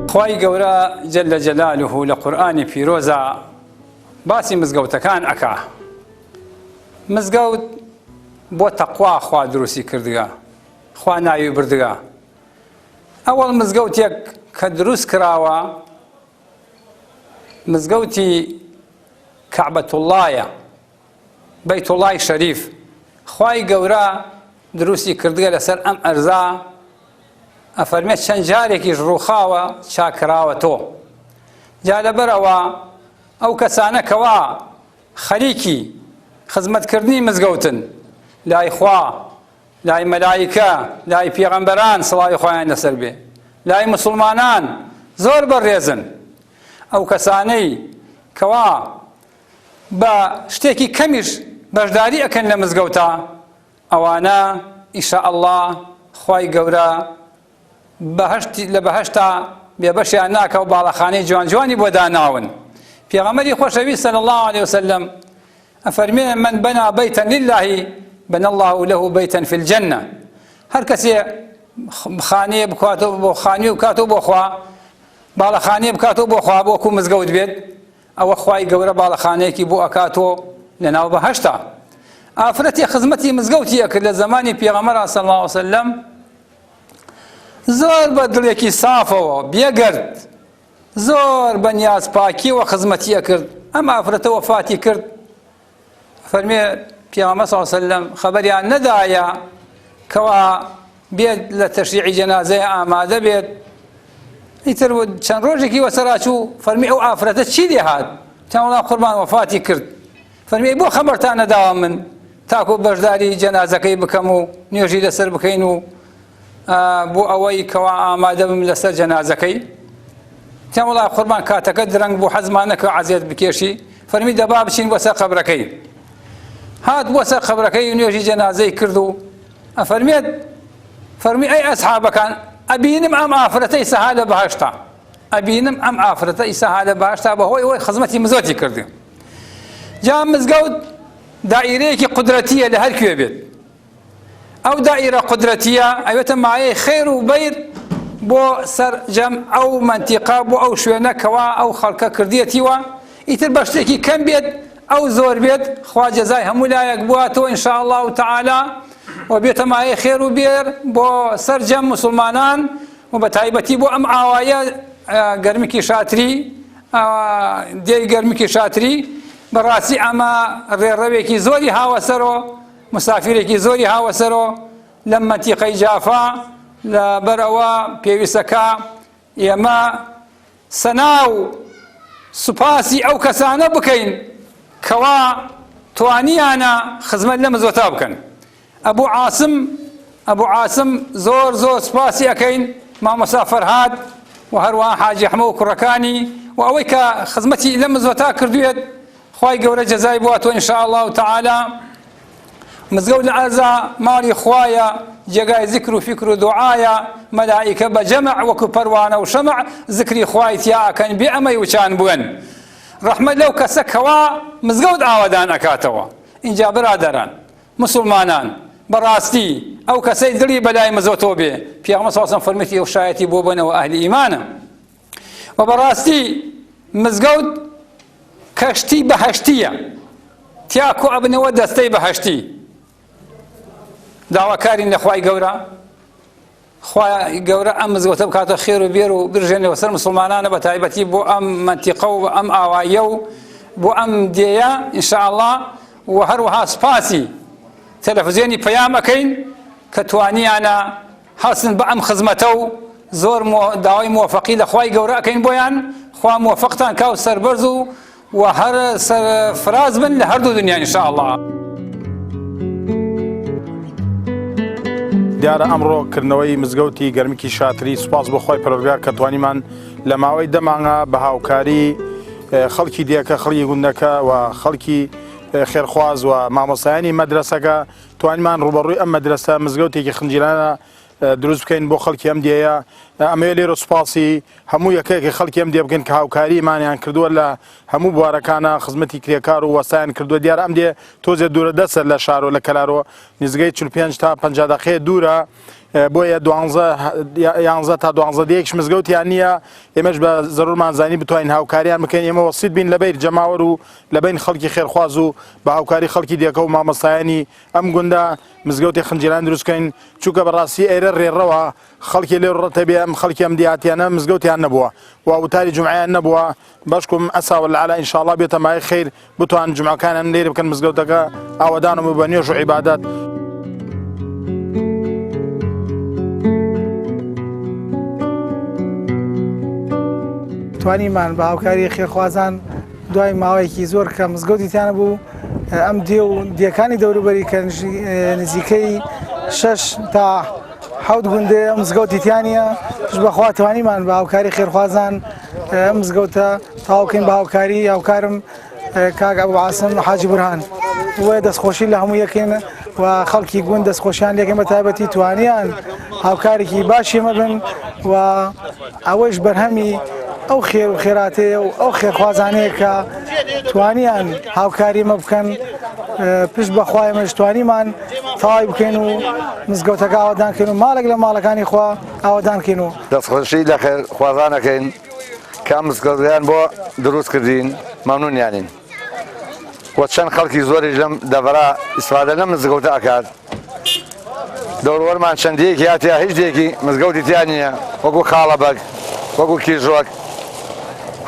خوای گەورە جل جلاله لە قورئانی پیرۆزە باسی مزگەوتەکان ئەکا. مزگەوت بۆ تەقوا خوا دروستی کردگە، خوا ناوی بردگە. ئەوەڵ مزگەوتێک کە دروست کراوە مزگەوتی کەعبەتوڵڵایە، بەیتوڵڵای شەریف. خوای گەورە دروستی کردگە لەسەر ئەم ئەرزا، ئەفەرمێت چەند جارێکیش ڕووخاوە چاکراوە تۆ. جا لەبەرەوە ئەو کەسانە کەوا خەریکی خزمەتکردنی مزگەوتن لای خوا، لای مەلایکە، لای پێغەمبەران سڵاوی خۆیان لەسەر بێ، لای موسڵمانان زۆر بەڕێزن. ئەو کەسانەی کەوا بە شتێکی کەمیش بەشداری ئەکەن لە مزگەوتە، ئەوانە ئیشاءالله خوای گەورە لە بەهەشتا بێبەشیان ناکە و باڵەخانەی جوان جوانی بۆ داناون. پێغەمبەری خۆشەویست صلی الله عليه وسلم ئەفەرمێ من بنا بيتا لله بنى الله له بيتا في الجنة. هەر کەسێ خانەیە بکاتەوە بۆ خانی و بکاتەوە بۆ خوا، باڵەخانەیە بکاتەوە بۆ خوا، بۆ وەکو مزگەوت بێت، ئەوە خوای گەورە باڵەخانەیەکی بۆ ئەکاتەوە لەناو بەهەشتا. ئافرەتی خزمەتی مزگەوتی ئەکرد لە زمانی پێغەمبەر صلی الله عليه وسلم، زۆر بە دڵێکی سافەوە بێگەرد، زۆر بە نیازپاکیەوە خزمەتی ئەکرد. ئەم ئافرەتە وەفاتی کرد. فەرمێ پێغەمبەر صلی الله عليه وسلم خەبەریان نەدایە کەوا بێت لە تەشریعی جەنازەیە ئامادە بێت. ئیتر چەند ڕۆژێکی وەسەراچوو فەرمی ئەو ئافرەتە چی لێ هات؟ تەواو قوربان وەفاتی کرد. فەرمی بۆ خەبەرتان نەداوە من تاکو بەشداری جەنازەکەی بکەم و نوێژی لەسەر بکەین و بۆ ئەوەی کەوا ئامادە بم لەسەر جەنازەکەی. تەواو قوربان کاتەکە درەنگ بۆ حەزمان نەکەوە عەزیەت بکێشی. فەرمی دەبا بچین بۆ سەر قەبرەکەی. هات بۆ سەر قەبرەکەی و نوێژی جەنازەی کرد و ئەفەرمێت فەرمی ئەی ئەسحابەکان ئەبینم ئەم ئافرەتە ئیساها لە بەهەشتا، ئەبینم ئەم ئافرەتە ئیساها لە بەهەشتا بەهۆی ئەوەی خزمەتی مزگەوتی کردی. جا مزگەوت دائیرەیەکی قودرەتیە لە هەر کوێ بێت. ئەو دائیرە قودرەتیە ئەوێتە مایەی خێر و بەیر بۆ سەرجەم ئەو مەنتیقە، بۆ ئەو شوێنە کەوا ئەو خەڵکە کردیەتیوە. ئیتر بە شتێکی کەم بێت ئەو زۆر بێت، خوا جەزای هەموو لایەک بواتەوە ئینشاء الله تعالی، و بێتە مایەی خێر و بێر بۆ سەرجەم موسڵمانان و بە تایبەتی بۆ ئەم ئاوایە گەرمێکی شاتری، دێی گەرمێکی شاتری. بەڕاستی ئەمە ڕێڕەوێکی زۆری هاوەسەرەوە، مسافرێکی زۆری هاوەسەرەوە لەم مەنتیقەی جافا. لەبەرەوە پێویستەکە ئێمە سەنا و سوپاسی ئەو کەسانە بکەین کەوا توانیانە خزمەت لە مزگەوتا بکەن. ئەبوو عاسم زۆر سوپاسی ئەەکەین، مامۆستا فەرهاد و هەروەها حاجی ئەحمەد و کوڕەکانی و ئەوەی کە خزمەتی لە مزگەوتا کردوێت. خوای گەورە جەزای بواتەوە ئینشاء الله تعالی. مزگەوت لە ئەرزا ماڵی خوایە، جێگای زیکر و فیکر و دوعایە، مەلائیکە بە جەمع وەکو پەروانە و شەمع زیکری خوای تیا ئەکەن بێ ئەمەی وچان بوون. ڕەحمەت لەو کەسە کەوا مزگەوت ئاوادان ئەکاتەوە. اینجا برادەران موسڵمانان، بەڕاستی ئەو کەسەی دڵی بەلای مزگەوتەوە بێ، پێغەمبەر صلی الله علیه وسلم فەرمێتی ئەو شایەتی بۆ بنەوە ئەهلی ئیمانە. و بەڕاستی مزگەوت کەشتی بەهەشتیە، تیاکۆ ئەبنەوە دەستەی بەهەشتی. داواکارین لە خوای گەورە، خوای گەورە ئەم مزگەوتە بکاتە خێر و بێر و برژێنەوە سەر موسڵمانانە بە تایبەتی بۆ ئەم مەنتیقە و ئەم ئاوایە و بۆ ئەم دێیە ئینشاء الله. و هەروەها سوپاسی تەلەڤیزیۆنی پەیام ئەەکەین کە توانیانە هەڵسن بە ئەم خزمەتە و زۆر داوای موفەقی لە خوای گەورە ئەەکەین بۆیان. خوا موفەقتان کا و سەربەرز و هەر سەرفراز بن لە هەردوو دنیا ئینشاء الله. دیارە ئەمڕۆ کردنەوەی مزگەوتی گەرمێکی شاتری سوپاس بۆ خۆی پەروەردگار کە توانیمان لە ماوەی دەمانگە بە هاوکاری خەڵکی دیەکە، خەڵکی گوندەکە و خەڵکی خێرخواز و مامۆستایانی مەدرسەکە توانیمان ڕوبەڕووی ئەم مەدرسە مزگەوتێکی خنجیرانە دروست بکەین بۆ خەڵکی ئەم دیەیە. ئەمەوێ لێرە سوپاسی هەموو یەکەیەکی خەڵکی ئەم دێ بگەن کە هاوکاریمانیان کردووە لە هەموو بوارەکانە خزمەتی کرێکار و وەسایان کردووە دیارە ئەم دێ تۆزێ دوورە دەسەر لە شارۆ لە کەلارۆ نزگەی 45 تا 50 دقەیە دوورە بۆیە 11 تا 12 مزگەوتیان نییە ئێمەش بە زەرورمان زانی بتوانین هاوکاریان بکەین ئێمە وەسیت بین لەبەر جەماوەر و لەبین خەڵکی خێرخواز و بە هاوکاری خەڵکی دیەکە و مامەستایانی ئەم گوندە مزگەوتی خنجیران دروستکەین چووکە بەڕاستی ئێرە ڕێڕەوە خەڵکی لێ ڕەتە بێ ئەم خەڵکی ئەم دیاتیانە مزگەوتیان نەبووە و وتاری جمعیان نەبووە بەشکم ئەساوە لەعالا ئینشاءڵڵا بێتە مای خەیر بتوان جمعەکانیان لێرە بکەن مزگەوتەکە ئاوەدان و بە نوێژ و عیبادەت. توانیمان بە هاوکاری خێرخوازان دوای ماوەیەکی زۆر کە مزگەوتیتیانە بوو ئەم دێ و دیەکانی دەوروبەری کە نزیکەی 6 تا 7 گوندێ مزگەوتیتیانە پش بەخوا توانیمان بە هاوکاری خێرخوازان ئەم مزگەوتە تەواوکەین بە هاوکاری هاوکارم کاک ئەبوعاسم حاجی بورهان وە دەستخۆشی لە هەموو یەکێن و خەڵکی گوند دەستخۆشیان لێکن بە تایبەتی توانیان هاوکارێکی باشی مەبن و ئەوەش بەرهەمی ئەو خێر و خێراتەیە و ئەو خێرخوازانەیە کە توانیان هاوکاری مە بکەن پشت بەخوای ئێمەش توانیمان تەواوی بکەین و مزگەوتەکە ئاوادانکەین و ماڵێک لە ماڵەکانی خوا ئاوادانکەین و دەستخۆشی لە خێرخوازانەکەین کە مزگەوتیان بۆ دروست کردین مەمنونیانین وە چەند خەڵکی زۆریش لەم دەڤرا ئیسفادە لەم مزگەوتە ئەکات دەوروبەرمان چەندەیەکی هاتیە هیچ دێکی مزگەوتی تیان نییە وەکو خاڵەبەک وەکو کیژۆک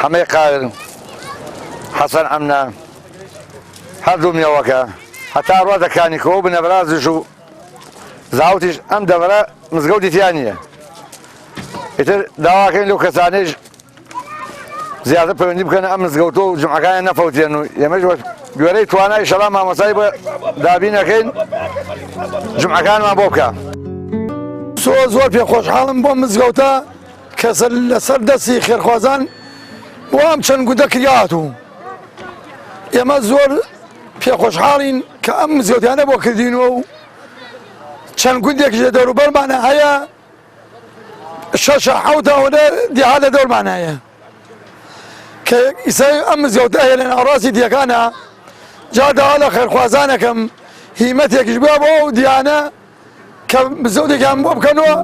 هەمەی قایر حەسەن ئەمنە هەردوو میێوەکە هەتا ڕوادەکانیکەوە بنەبرازش و زاوتیش ئەم دەڤرە مزگەوتی تیان نییە ئیتر داواکەین لەو کەسانەیش زیاتر پەیوەندی بکەن ئەم مزگەوتە و جمعەکانیان نەفەوتێن و ئێمەش گوێرەی توانای شەڵا مامۆسای بە دابینەکەین جمعەکانمان بۆ بکە. زۆر پێ خۆشحاڵم بۆ مزگەوتە کەسە لەسەر دەستی خێرخوازان وام چەند گوندە کریاتوو ئێمە زۆر پێخۆشحاڵین کە ئەم مزگەوتیانە بۆ کردینەوە و چەند گوندێکیش لە دەوروبەرمانە هەیە 6 حوتەوەدە دیها لە دەورمان هەیە کە ئیسای ئەم مزگەوتە هەیە لە ناوڕاستی دیەکانە جاداوا لە خێرخوازانەکەم هیمەتێکیش بووە بۆ ئەو دیانە کە مزگەوتێکیان بۆ بکەنەوە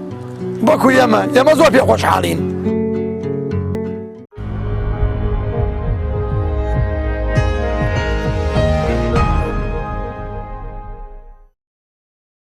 بەکو ئێمە زۆر پێخۆشحاڵین.